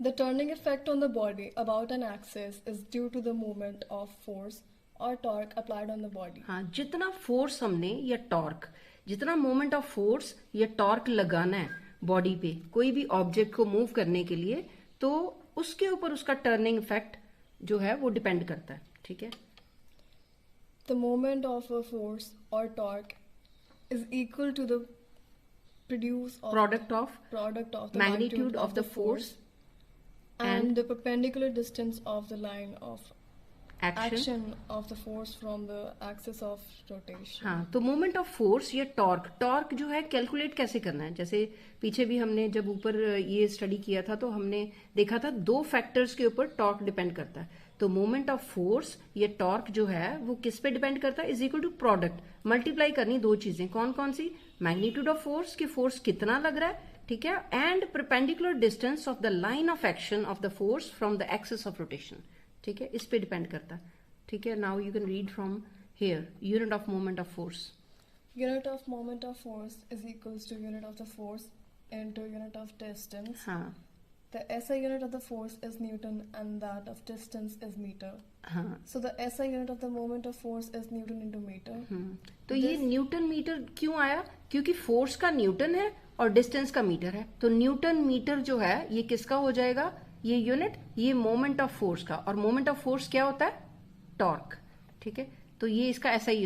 The turning effect on the body about an axis is due to the movement of force or torque applied on the body. हाँ, जितना force हमने या torque, जितना moment of force या torque लगाना है body पे कोई भी ऑब्जेक्ट को मूव करने के लिए, तो उसके ऊपर उसका टर्निंग इफेक्ट जो है वो डिपेंड करता है. ठीक है. The moment of a force or torque is equal to the product of the magnitude of the force and the perpendicular distance of the line of action of the force from the axis of rotation. हाँ, तो moment of force या torque जो है calculate कैसे करना है. जैसे पीछे भी हमने जब ऊपर ये स्टडी किया था तो हमने देखा था दो फैक्टर्स के ऊपर टॉर्क डिपेंड करता है. तो मोमेंट ऑफ फोर्स या टॉर्क जो है वो किस पे डिपेंड करता है, is equal to product, multiply करनी दो चीजें. कौन कौन सी? मैग्नीट्यूड ऑफ फोर्स, कि फोर्स कितना लग रहा है, ठीक है, and perpendicular distance of the line of action of the force from the axis of rotation. ठीक है, इस पे डिपेंड करता है. ठीक है. Now you can read from here unit of moment of force. Unit of moment of force is equals to unit of the force into unit of distance. हाँ The SI unit of the force is Newton and that of distance is meter. हाँ. So the SI unit of the moment of force is Newton into meter. तो ये Newton metre क्यों आया? क्योंकि force का Newton है और distance का मीटर है. तो न्यूटन मीटर जो है ये किसका हो जाएगा? ये यूनिट, ये मोमेंट ऑफ फोर्स का. और मोमेंट ऑफ फोर्स क्या होता है? टॉर्क. ठीक है. तो ये इसका ऐसा ही